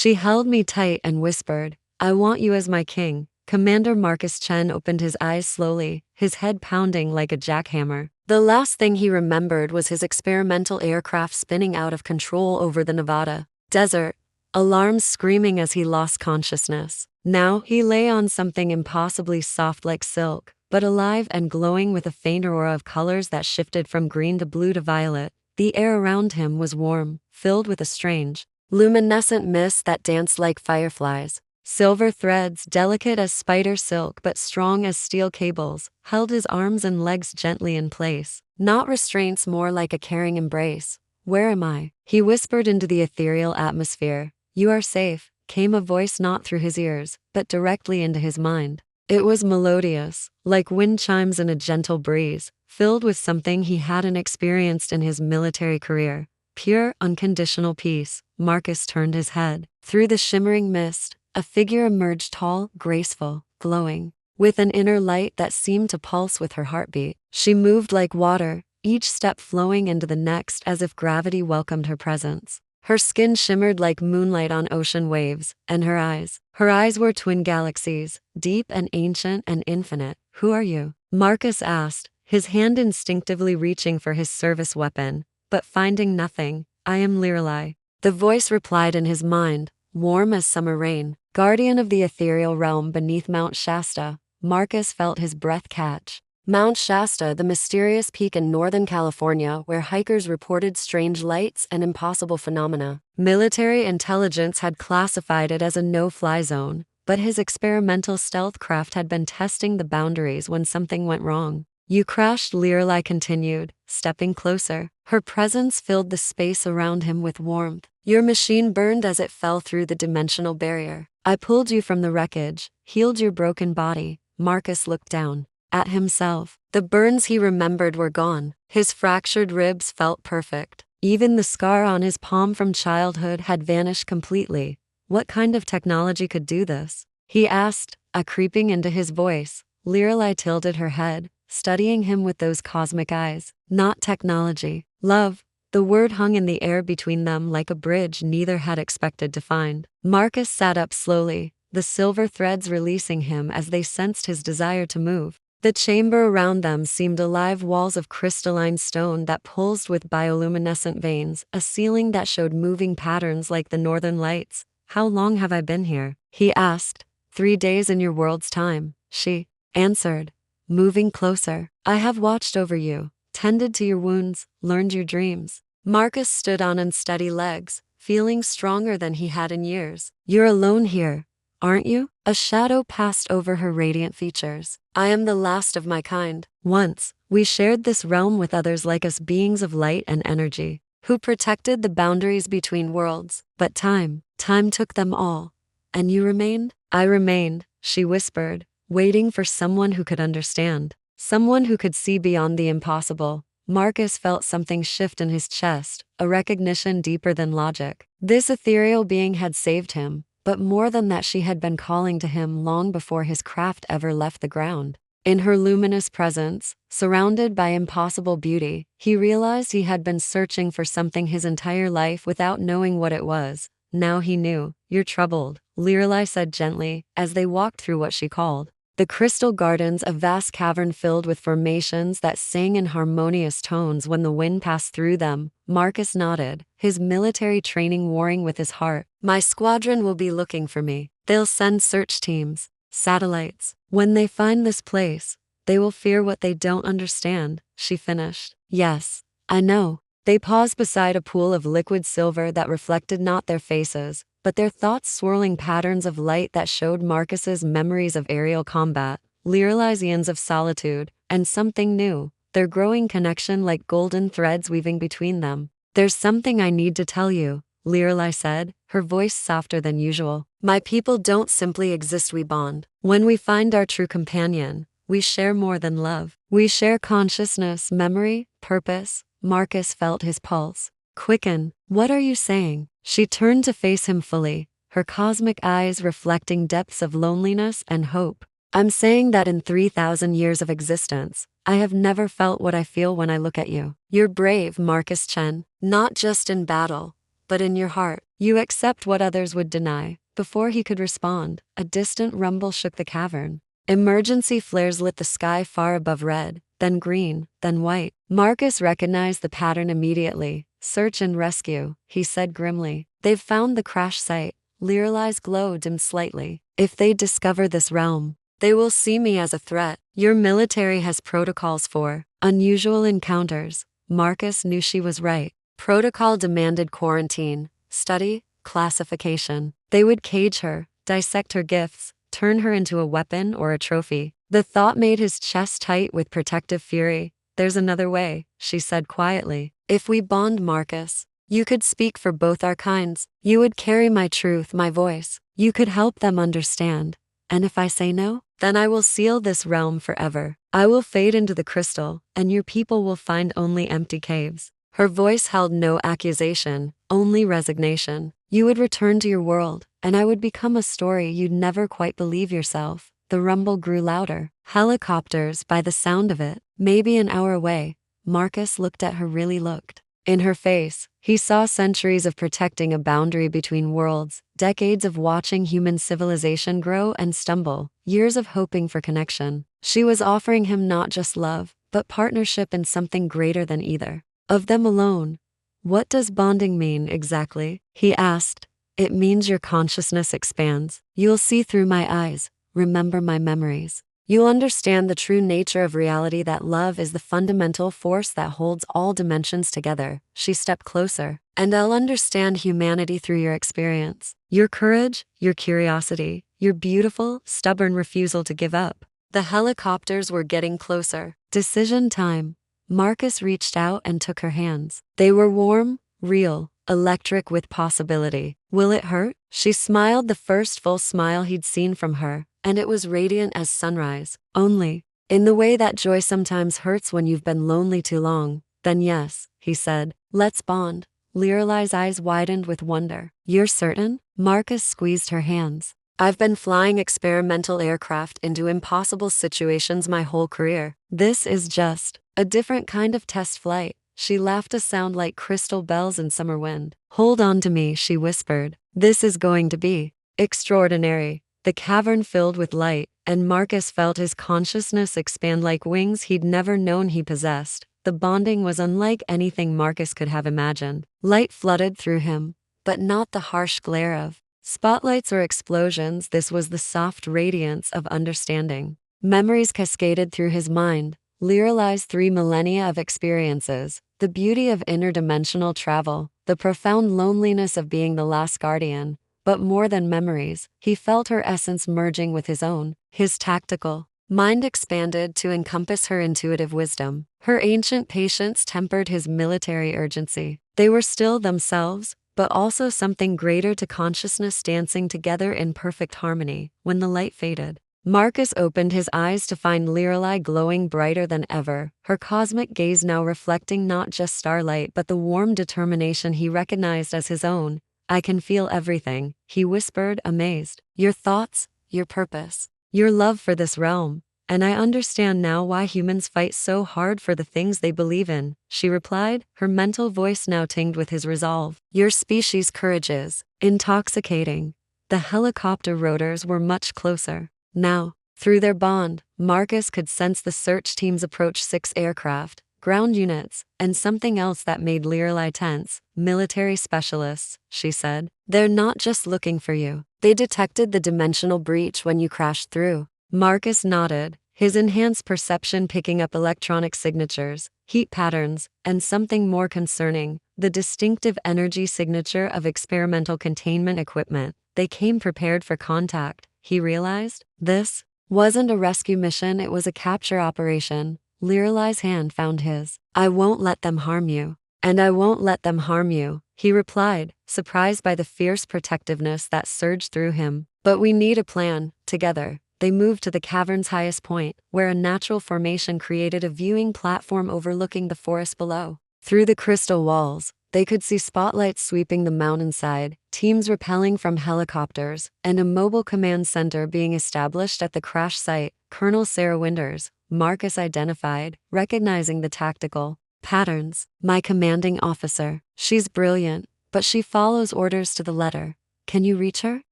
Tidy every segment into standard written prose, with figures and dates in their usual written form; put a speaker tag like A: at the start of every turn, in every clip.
A: She held me tight and whispered, "I want you as my king." Commander Marcus Chen opened his eyes slowly, his head pounding like a jackhammer. The last thing he remembered was his experimental aircraft spinning out of control over the Nevada desert, alarms screaming as he lost consciousness. Now he lay on something impossibly soft like silk, but alive and glowing with a faint aurora of colors that shifted from green to blue to violet. The air around him was warm, filled with a strange, luminescent mist that danced like fireflies. Silver threads, delicate as spider silk but strong as steel cables, held his arms and legs gently in place. Not restraints, more like a caring embrace. "Where am I?" he whispered into the ethereal atmosphere. "You are safe," came a voice not through his ears, but directly into his mind. It was melodious, like wind chimes in a gentle breeze, filled with something he hadn't experienced in his military career. Pure, unconditional peace. Marcus turned his head. Through the shimmering mist, a figure emerged, tall, graceful, glowing, with an inner light that seemed to pulse with her heartbeat. She moved like water, each step flowing into the next as if gravity welcomed her presence. Her skin shimmered like moonlight on ocean waves, and her eyes were twin galaxies, deep and ancient and infinite. "Who are you?" Marcus asked, his hand instinctively reaching for his service weapon, but finding nothing. "I am Lirelai," the voice replied in his mind, warm as summer rain. Guardian of the ethereal realm beneath Mount Shasta. Marcus felt his breath catch. Mount Shasta, the mysterious peak in Northern California where hikers reported strange lights and impossible phenomena. Military intelligence had classified it as a no-fly zone, but his experimental stealth craft had been testing the boundaries when something went wrong. "You crashed," Lirelai continued, stepping closer. Her presence filled the space around him with warmth. "Your machine burned as it fell through the dimensional barrier. I pulled you from the wreckage, healed your broken body." Marcus looked down at himself. The burns he remembered were gone. His fractured ribs felt perfect. Even the scar on his palm from childhood had vanished completely. What kind of technology could do this? He asked, a creeping into his voice. Lirelai tilted her head, studying him with those cosmic eyes. "Not technology. Love." The word hung in the air between them like a bridge neither had expected to find. Marcus sat up slowly, the silver threads releasing him as they sensed his desire to move. The chamber around them seemed alive, walls of crystalline stone that pulsed with bioluminescent veins, a ceiling that showed moving patterns like the northern lights. "How long have I been here?" he asked. 3 days in your world's time," she answered, moving closer. "I have watched over you, tended to your wounds, learned your dreams." Marcus stood on unsteady legs, feeling stronger than he had in years. "You're alone here, aren't you?" A shadow passed over her radiant features. "I am the last of my kind. Once, we shared this realm with others like us, beings of light and energy, who protected the boundaries between worlds. But time took them all. And you remained?" "I remained," she whispered, waiting for someone who could understand. Someone who could see beyond the impossible. Marcus felt something shift in his chest, a recognition deeper than logic. This ethereal being had saved him, but more than that, she had been calling to him long before his craft ever left the ground. In her luminous presence, surrounded by impossible beauty, he realized he had been searching for something his entire life without knowing what it was. Now he knew. "You're troubled," Lirelai said gently, as they walked through what she called the Crystal Gardens, a vast cavern filled with formations that sang in harmonious tones when the wind passed through them. Marcus nodded, his military training warring with his heart. "My squadron will be looking for me. They'll send search teams, satellites. When they find this place, they will fear what they don't understand," she finished. "Yes, I know." They paused beside a pool of liquid silver that reflected not their faces, but their thoughts, swirling patterns of light that showed Marcus's memories of aerial combat, Lirelai's yearnings of solitude, and something new, their growing connection like golden threads weaving between them. "There's something I need to tell you," Lirelai said, her voice softer than usual. "My people don't simply exist, we bond. When we find our true companion, we share more than love. We share consciousness, memory, purpose." Marcus felt his pulse quicken. "What are you saying?" She turned to face him fully, her cosmic eyes reflecting depths of loneliness and hope. "I'm saying that in 3,000 years of existence, I have never felt what I feel when I look at you. You're brave, Marcus Chen, not just in battle, but in your heart, you accept what others would deny. Before he could respond, a distant rumble shook the cavern. Emergency flares lit the sky far above red, then green, then white. Marcus recognized the pattern immediately. Search and rescue, he said grimly. They've found the crash site. Lirelai's glow dimmed slightly. If they discover this realm, they will see me as a threat. Your military has protocols for unusual encounters. Marcus knew she was right. Protocol demanded quarantine, study, classification. They would cage her, dissect her gifts, turn her into a weapon or a trophy. The thought made his chest tight with protective fury. There's another way, she said quietly. If we bond, Marcus, you could speak for both our kinds. You would carry my truth, my voice. You could help them understand. And if I say no, then I will seal this realm forever. I will fade into the crystal, and your people will find only empty caves. Her voice held no accusation, only resignation. You would return to your world, and I would become a story you'd never quite believe yourself. The rumble grew louder. Helicopters, by the sound of it, maybe an hour away. Marcus looked at her, really looked. In her face, he saw centuries of protecting a boundary between worlds, decades of watching human civilization grow and stumble, years of hoping for connection. She was offering him not just love, but partnership in something greater than either of them alone. What does bonding mean exactly? He asked. It means your consciousness expands. You'll see through my eyes, remember my memories. You'll understand the true nature of reality, that love is the fundamental force that holds all dimensions together. She stepped closer. And I'll understand humanity through your experience. Your courage, your curiosity, your beautiful, stubborn refusal to give up. The helicopters were getting closer. Decision time. Marcus reached out and took her hands. They were warm, real, electric with possibility. Will it hurt? She smiled, the first full smile he'd seen from her, and it was radiant as sunrise. Only, in the way that joy sometimes hurts when you've been lonely too long. Then yes, he said. Let's bond. Lirelai's eyes widened with wonder. You're certain? Marcus squeezed her hands. I've been flying experimental aircraft into impossible situations my whole career. This is just a different kind of test flight. She laughed, a sound like crystal bells in summer wind. Hold on to me, she whispered. This is going to be extraordinary. The cavern filled with light, and Marcus felt his consciousness expand like wings he'd never known he possessed. The bonding was unlike anything Marcus could have imagined. Light flooded through him, but not the harsh glare of spotlights or explosions. This was the soft radiance of understanding. Memories cascaded through his mind. Lirelai's 3 millennia of experiences, the beauty of interdimensional travel, the profound loneliness of being the last guardian. But more than memories, he felt her essence merging with his own. His tactical mind expanded to encompass her intuitive wisdom. Her ancient patience tempered his military urgency. They were still themselves, but also something greater to consciousness, dancing together in perfect harmony. When the light faded, Marcus opened his eyes to find Lirelai glowing brighter than ever, her cosmic gaze now reflecting not just starlight but the warm determination he recognized as his own. I can feel everything, he whispered, amazed. Your thoughts, your purpose, your love for this realm. And I understand now why humans fight so hard for the things they believe in, she replied, her mental voice now tinged with his resolve. Your species' courage is intoxicating. The helicopter rotors were much closer. Now, through their bond, Marcus could sense the search teams approach. 6 aircraft, ground units, and something else that made Lirelai tense. Military specialists, she said. They're not just looking for you. They detected the dimensional breach when you crashed through. Marcus nodded, his enhanced perception picking up electronic signatures, heat patterns, and something more concerning, the distinctive energy signature of experimental containment equipment. They came prepared for contact, he realized. This wasn't a rescue mission, it was a capture operation. Lirelai's hand found his. I won't let them harm you. And I won't let them harm you, he replied, surprised by the fierce protectiveness that surged through him. But we need a plan, together. They moved to the cavern's highest point, where a natural formation created a viewing platform overlooking the forest below. Through the crystal walls, they could see spotlights sweeping the mountainside, teams rappelling from helicopters, and a mobile command center being established at the crash site. Colonel Sarah Winters, Marcus identified, recognizing the tactical patterns. My commanding officer. She's brilliant, but she follows orders to the letter. Can you reach her?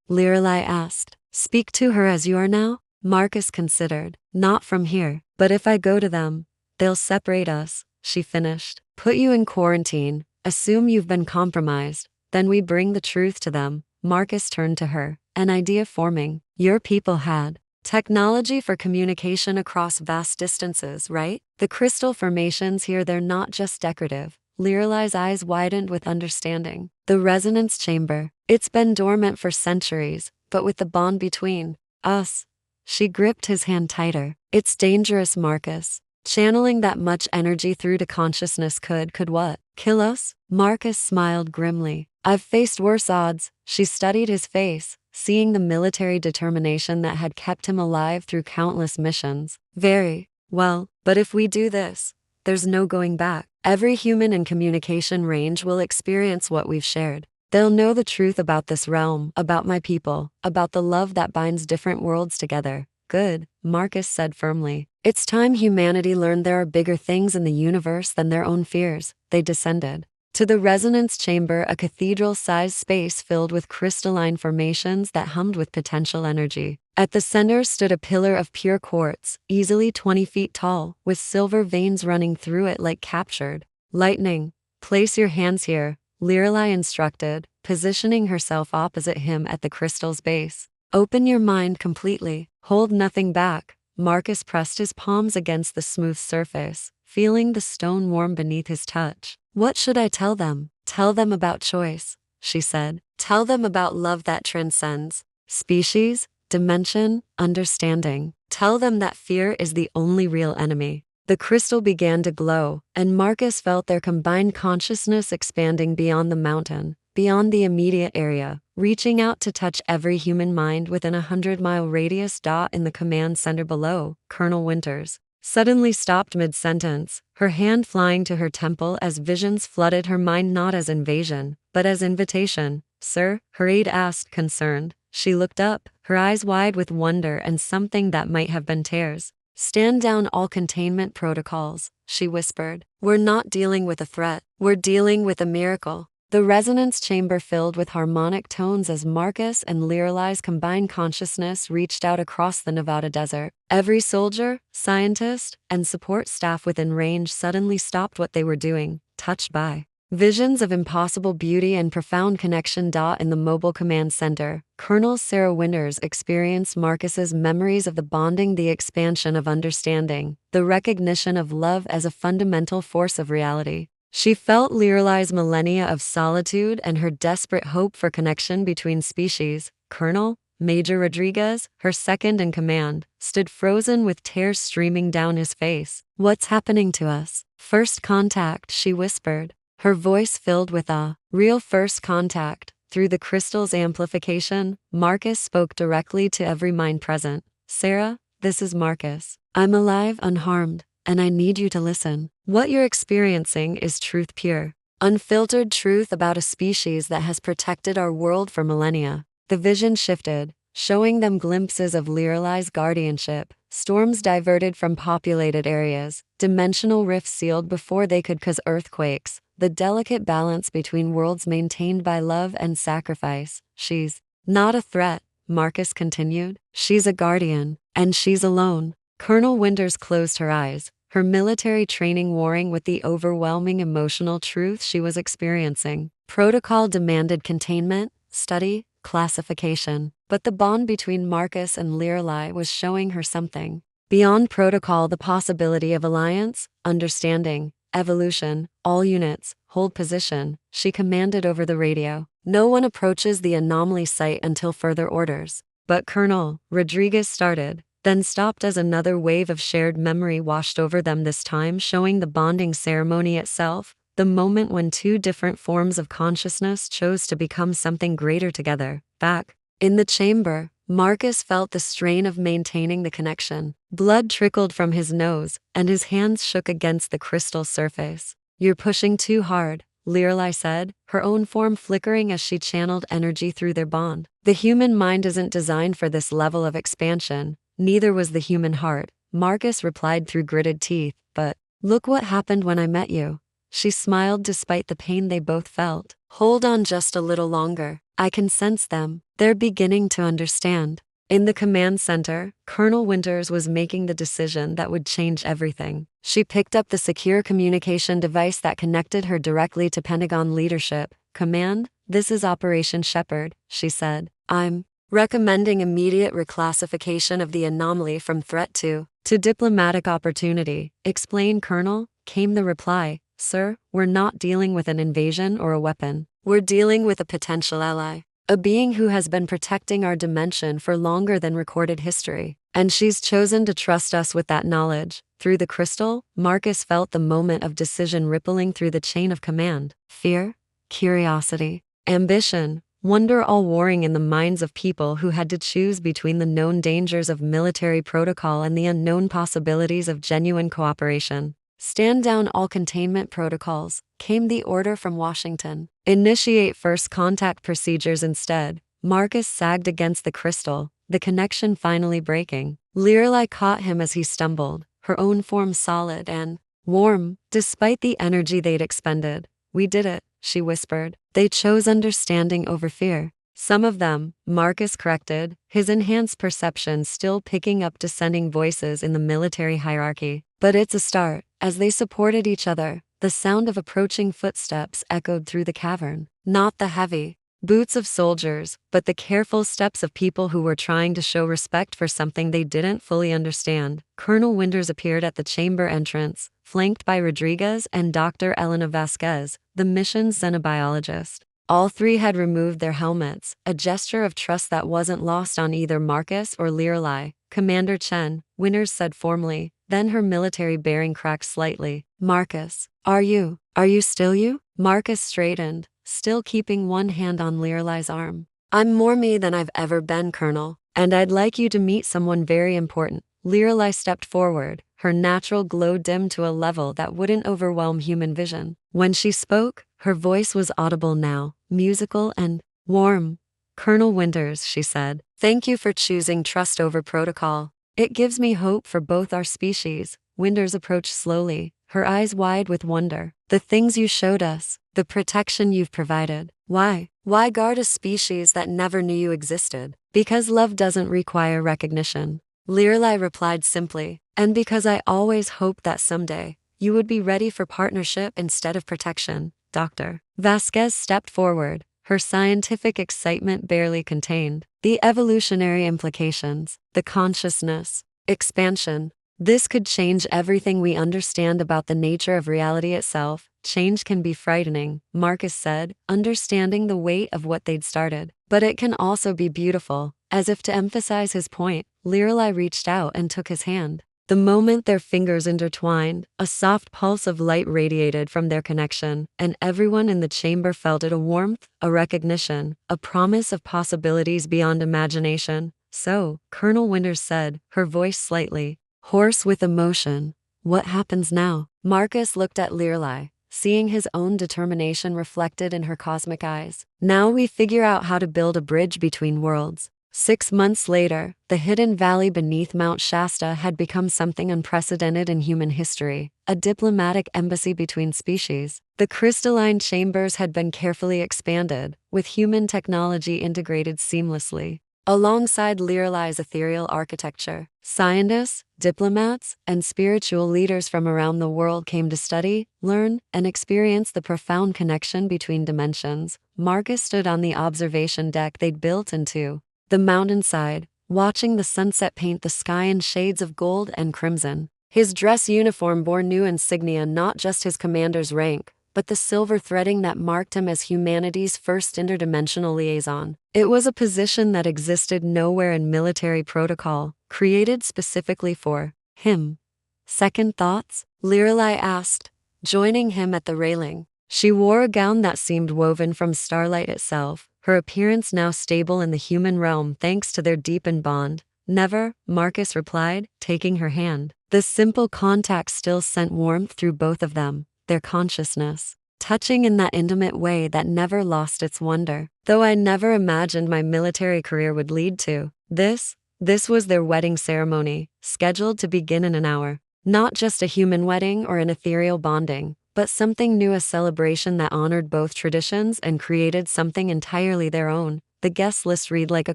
A: Lorelai asked. Speak to her as you are now? Marcus considered. Not from here, but if I go to them, they'll separate us, she finished. Put you in quarantine, assume you've been compromised, then we bring the truth to them. Marcus turned to her, an idea forming. Your people had technology for communication across vast distances, right? The crystal formations here, they're not just decorative. Lorelai's eyes widened with understanding. The resonance chamber. It's been dormant for centuries, but with the bond between us. She gripped his hand tighter. It's dangerous, Marcus. Channeling that much energy through to consciousness could what? Kill us? Marcus smiled grimly. I've faced worse odds. She studied his face, seeing the military determination that had kept him alive through countless missions. Very well, but if we do this, there's no going back. Every human in communication range will experience what we've shared. They'll know the truth about this realm, about my people, about the love that binds different worlds together. Good, Marcus said firmly. It's time humanity learned there are bigger things in the universe than their own fears. They descended to the resonance chamber, a cathedral-sized space filled with crystalline formations that hummed with potential energy. At the center stood a pillar of pure quartz, easily 20 feet tall, with silver veins running through it like captured lightning. Place your hands here, Lorelai instructed, positioning herself opposite him at the crystal's base. Open your mind completely, hold nothing back. Marcus pressed his palms against the smooth surface, feeling the stone warm beneath his touch. What should I tell them? Tell them about choice, she said. Tell them about love that transcends species, dimension, understanding. Tell them that fear is the only real enemy. The crystal began to glow, and Marcus felt their combined consciousness expanding beyond the mountain, beyond the immediate area, reaching out to touch every human mind within a 100-mile radius. In the command center below, Colonel Winters suddenly stopped mid-sentence, her hand flying to her temple as visions flooded her mind, not as invasion, but as invitation. Sir, her aide asked, concerned. She looked up, her eyes wide with wonder and something that might have been tears. Stand down all containment protocols, she whispered. We're not dealing with a threat, we're dealing with a miracle. The resonance chamber filled with harmonic tones as Marcus and Lorelai's combined consciousness reached out across the Nevada desert. Every soldier, scientist, and support staff within range suddenly stopped what they were doing, touched by visions of impossible beauty and profound connection. In the mobile command center, Colonel Sarah Winters experienced Marcus's memories of the bonding, the expansion of understanding, the recognition of love as a fundamental force of reality. She felt Lorelai's millennia of solitude and her desperate hope for connection between species. Colonel Major Rodriguez, her second in command, stood frozen with tears streaming down his face. What's happening to us? First contact, she whispered, her voice filled with awe. Real first contact. Through the crystal's amplification, Marcus spoke directly to every mind present. Sarah, this is Marcus. I'm alive, unharmed, and I need you to listen. What you're experiencing is truth pure, unfiltered truth about a species that has protected our world for millennia. The vision shifted, showing them glimpses of Lorelai's guardianship. Storms diverted from populated areas, dimensional rifts sealed before they could cause earthquakes, the delicate balance between worlds maintained by love and sacrifice. She's not a threat, Marcus continued. She's a guardian, and she's alone. Colonel Winters closed her eyes, her military training warring with the overwhelming emotional truth she was experiencing. Protocol demanded containment, study, classification, but the bond between Marcus and Lorelai was showing her something beyond protocol, the possibility of alliance, understanding, evolution. All units, hold position, she commanded over the radio. No one approaches the anomaly site until further orders. But Colonel Rodriguez started, then stopped as another wave of shared memory washed over them, this time showing the bonding ceremony itself, the moment when two different forms of consciousness chose to become something greater together. Back in the chamber, Marcus felt the strain of maintaining the connection. Blood trickled from his nose, and his hands shook against the crystal surface. You're pushing too hard, Lorelai said, her own form flickering as she channeled energy through their bond. The human mind isn't designed for this level of expansion. Neither was the human heart, Marcus replied through gritted teeth. But look what happened when I met you. She smiled despite the pain they both felt. Hold on just a little longer. I can sense them. They're beginning to understand. In the command center, Colonel Winters was making the decision that would change everything. She picked up the secure communication device that connected her directly to Pentagon leadership. "Command, this is Operation Shepherd," she said. "I'm recommending immediate reclassification of the anomaly from threat to diplomatic opportunity." "Explain, Colonel," came the reply. "Sir, we're not dealing with an invasion or a weapon. We're dealing with a potential ally. A being who has been protecting our dimension for longer than recorded history. And she's chosen to trust us with that knowledge." Through the crystal, Marcus felt the moment of decision rippling through the chain of command. Fear, curiosity, ambition, wonder, all warring in the minds of people who had to choose between the known dangers of military protocol and the unknown possibilities of genuine cooperation. "Stand down all containment protocols," came the order from Washington. "Initiate first contact procedures instead." Marcus sagged against the crystal, the connection finally breaking. Lirelai caught him as he stumbled, her own form solid and warm, despite the energy they'd expended. "We did it," she whispered. "They chose understanding over fear." "Some of them," Marcus corrected, his enhanced perception still picking up descending voices in the military hierarchy. "But it's a start." As they supported each other, the sound of approaching footsteps echoed through the cavern. Not the heavy boots of soldiers, but the careful steps of people who were trying to show respect for something they didn't fully understand. Colonel Winters appeared at the chamber entrance, flanked by Rodriguez and Dr. Elena Vasquez, the mission's xenobiologist. All three had removed their helmets, a gesture of trust that wasn't lost on either Marcus or Lirelai. "Commander Chen," Winters said formally, then her military bearing cracked slightly. "Marcus, are you still you?" Marcus straightened, still keeping one hand on Lirelai's arm. "I'm more me than I've ever been, Colonel, and I'd like you to meet someone very important." Lirelai stepped forward, her natural glow dimmed to a level that wouldn't overwhelm human vision. When she spoke, her voice was audible now, musical and warm. "Colonel Winters," she said, "thank you for choosing trust over protocol. It gives me hope for both our species." Winters approached slowly, her eyes wide with wonder. "The things you showed us, the protection you've provided. Why guard a species that never knew you existed?" "Because love doesn't require recognition," Lirelai replied simply, "and because I always hoped that someday, you would be ready for partnership instead of protection." Dr. Vasquez stepped forward, her scientific excitement barely contained. "The evolutionary implications, the consciousness expansion. This could change everything we understand about the nature of reality itself." "Change can be frightening," Marcus said, understanding the weight of what they'd started. "But it can also be beautiful." As if to emphasize his point, Lirelai reached out and took his hand. The moment their fingers intertwined, a soft pulse of light radiated from their connection, and everyone in the chamber felt it, a warmth, a recognition, a promise of possibilities beyond imagination. "So," Colonel Winters said, her voice slightly hoarse with emotion, "what happens now?" Marcus looked at Lirelai, seeing his own determination reflected in her cosmic eyes. "Now we figure out how to build a bridge between worlds." 6 months later, the hidden valley beneath Mount Shasta had become something unprecedented in human history, a diplomatic embassy between species. The crystalline chambers had been carefully expanded, with human technology integrated seamlessly. Alongside Lirelai's ethereal architecture, scientists, diplomats, and spiritual leaders from around the world came to study, learn, and experience the profound connection between dimensions. Marcus stood on the observation deck they'd built into the mountainside, watching the sunset paint the sky in shades of gold and crimson. His dress uniform bore new insignia, not just his commander's rank, but the silver threading that marked him as humanity's first interdimensional liaison. It was a position that existed nowhere in military protocol, created specifically for him. "Second thoughts?" Lirelai asked, joining him at the railing. She wore a gown that seemed woven from starlight itself, her appearance now stable in the human realm thanks to their deepened bond. "Never," Marcus replied, taking her hand. The simple contact still sent warmth through both of them, their consciousness touching in that intimate way that never lost its wonder. "Though I never imagined my military career would lead to this." This was their wedding ceremony, scheduled to begin in an hour. Not just a human wedding or an ethereal bonding, but something new, a celebration that honored both traditions and created something entirely their own. The guest list read like a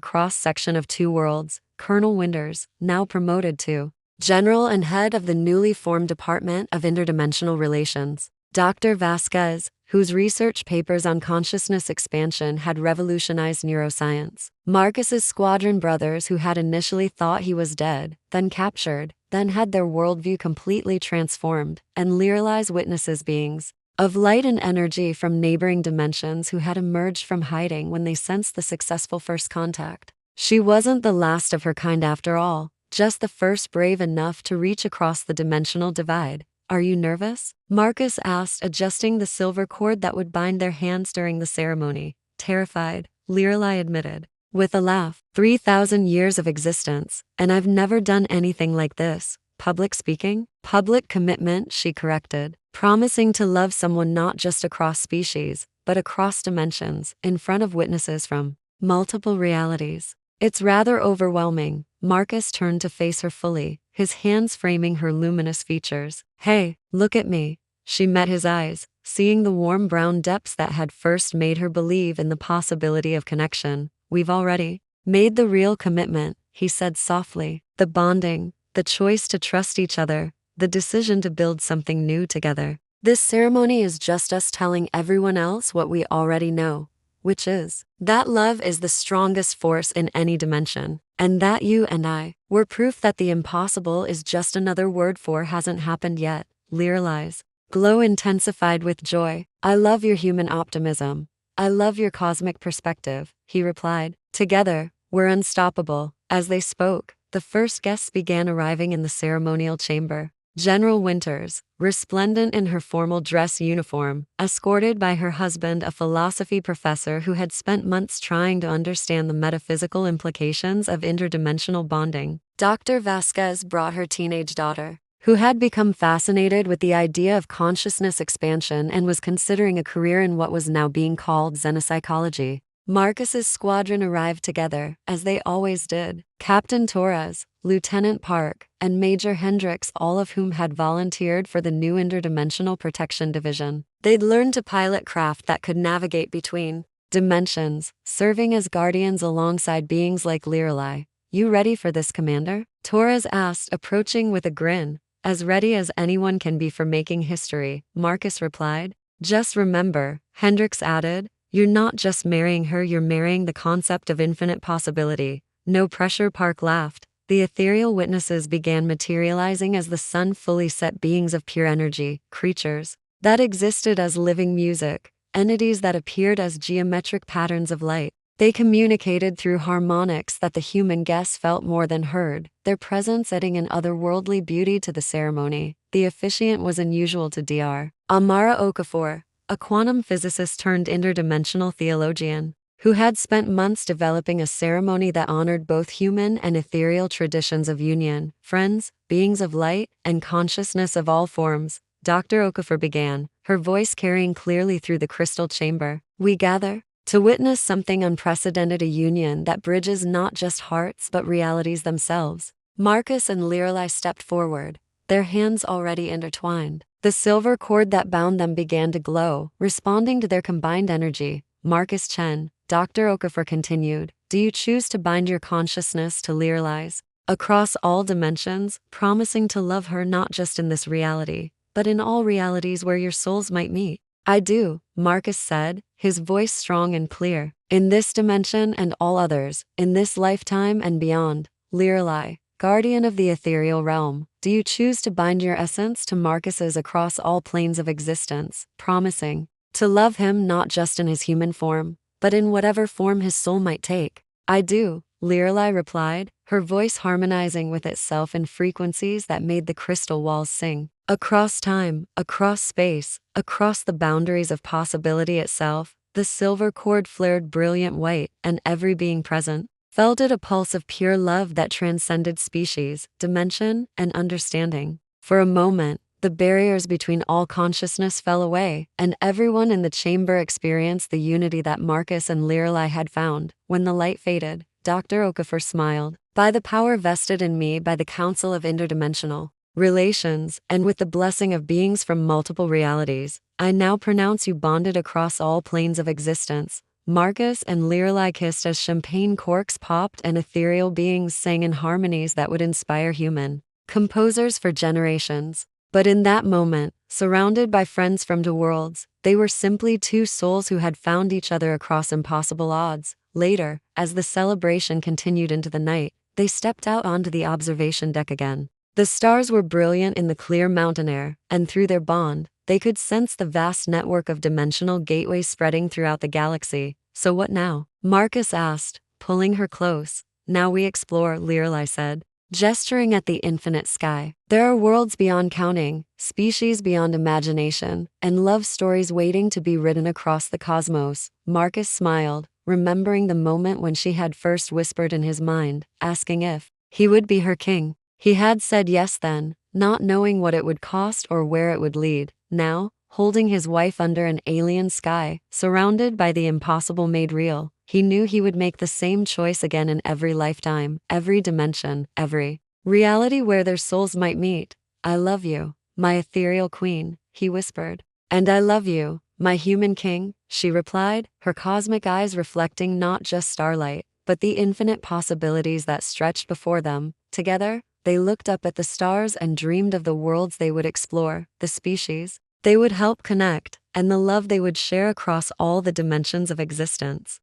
A: cross-section of two worlds. Colonel Winters, now promoted to General and head of the newly formed Department of Interdimensional Relations. Dr. Vasquez, whose research papers on consciousness expansion had revolutionized neuroscience. Marcus's squadron brothers, who had initially thought he was dead, then captured, then had their worldview completely transformed, and Lirelai's witnesses, beings of light and energy from neighboring dimensions who had emerged from hiding when they sensed the successful first contact. She wasn't the last of her kind after all, just the first brave enough to reach across the dimensional divide. Are you nervous? Marcus asked, adjusting the silver cord that would bind their hands during the ceremony. Terrified, Lirelai admitted, with a laugh. 3,000 years of existence, and I've never done anything like this. Public speaking? Public commitment, she corrected. Promising to love someone not just across species, but across dimensions, in front of witnesses from multiple realities. It's rather overwhelming. Marcus turned to face her fully, his hands framing her luminous features. Hey, look at me. She met his eyes, seeing the warm brown depths that had first made her believe in the possibility of connection. We've already made the real commitment, he said softly. The bonding, the choice to trust each other, the decision to build something new together. This ceremony is just us telling everyone else what we already know, which is that love is the strongest force in any dimension, and that you and I were proof that the impossible is just another word for hasn't happened yet. Lirelai's glow intensified with joy. I love your human optimism. I love your cosmic perspective, he replied. Together, we're unstoppable. As they spoke, the first guests began arriving in the ceremonial chamber. General Winters, resplendent in her formal dress uniform, escorted by her husband, a philosophy professor who had spent months trying to understand the metaphysical implications of interdimensional bonding. Dr. Vasquez brought her teenage daughter, who had become fascinated with the idea of consciousness expansion and was considering a career in what was now being called xenopsychology. Marcus's squadron arrived together, as they always did. Captain Torres, Lieutenant Park, and Major Hendricks, all of whom had volunteered for the new Interdimensional Protection Division. They'd learned to pilot craft that could navigate between dimensions, serving as guardians alongside beings like Lirelai. You ready for this, Commander? Torres asked, approaching with a grin. As ready as anyone can be for making history, Marcus replied. Just remember, Hendricks added, you're not just marrying her, you're marrying the concept of infinite possibility. No pressure, Park laughed. The ethereal witnesses began materializing as the sun fully set, beings of pure energy, creatures that existed as living music, entities that appeared as geometric patterns of light. They communicated through harmonics that the human guests felt more than heard, their presence adding an otherworldly beauty to the ceremony. The officiant was unusual to Dr. Amara Okafor, a quantum physicist turned interdimensional theologian, who had spent months developing a ceremony that honored both human and ethereal traditions of union, friends, beings of light, and consciousness of all forms. Dr. Okafor began, her voice carrying clearly through the crystal chamber. We gather to witness something unprecedented, a union that bridges not just hearts but realities themselves. Marcus and Lirelai stepped forward, their hands already intertwined. The silver cord that bound them began to glow, responding to their combined energy. Marcus Chen, Dr. Okafor continued, do you choose to bind your consciousness to Lirelai's across all dimensions, promising to love her not just in this reality, but in all realities where your souls might meet? I do, Marcus said, his voice strong and clear. In this dimension and all others, in this lifetime and beyond. Lirelai, guardian of the ethereal realm, do you choose to bind your essence to Marcus's across all planes of existence, promising to love him not just in his human form, but in whatever form his soul might take? I do, Lirelai replied, her voice harmonizing with itself in frequencies that made the crystal walls sing. Across time, across space, across the boundaries of possibility itself, the silver cord flared brilliant white, and every being present felt it, a pulse of pure love that transcended species, dimension, and understanding. For a moment, the barriers between all consciousness fell away, and everyone in the chamber experienced the unity that Marcus and Lirelai had found. When the light faded, Dr. Okafor smiled. By the power vested in me by the Council of Interdimensional relations, and with the blessing of beings from multiple realities, I now pronounce you bonded across all planes of existence. Marcus and Lirelai kissed as champagne corks popped and ethereal beings sang in harmonies that would inspire human composers for generations. But in that moment, surrounded by friends from two worlds, they were simply two souls who had found each other across impossible odds. Later, as the celebration continued into the night, they stepped out onto the observation deck again. The stars were brilliant in the clear mountain air, and through their bond, they could sense the vast network of dimensional gateways spreading throughout the galaxy. So what now? Marcus asked, pulling her close. Now we explore, Lirelai said, gesturing at the infinite sky. There are worlds beyond counting, species beyond imagination, and love stories waiting to be written across the cosmos. Marcus smiled, remembering the moment when she had first whispered in his mind, asking if he would be her king. He had said yes then, not knowing what it would cost or where it would lead. Now, holding his wife under an alien sky, surrounded by the impossible made real, he knew he would make the same choice again in every lifetime, every dimension, every reality where their souls might meet. I love you, my ethereal queen, he whispered. And I love you, my human king, she replied, her cosmic eyes reflecting not just starlight, but the infinite possibilities that stretched before them. Together, they looked up at the stars and dreamed of the worlds they would explore, the species they would help connect, and the love they would share across all the dimensions of existence.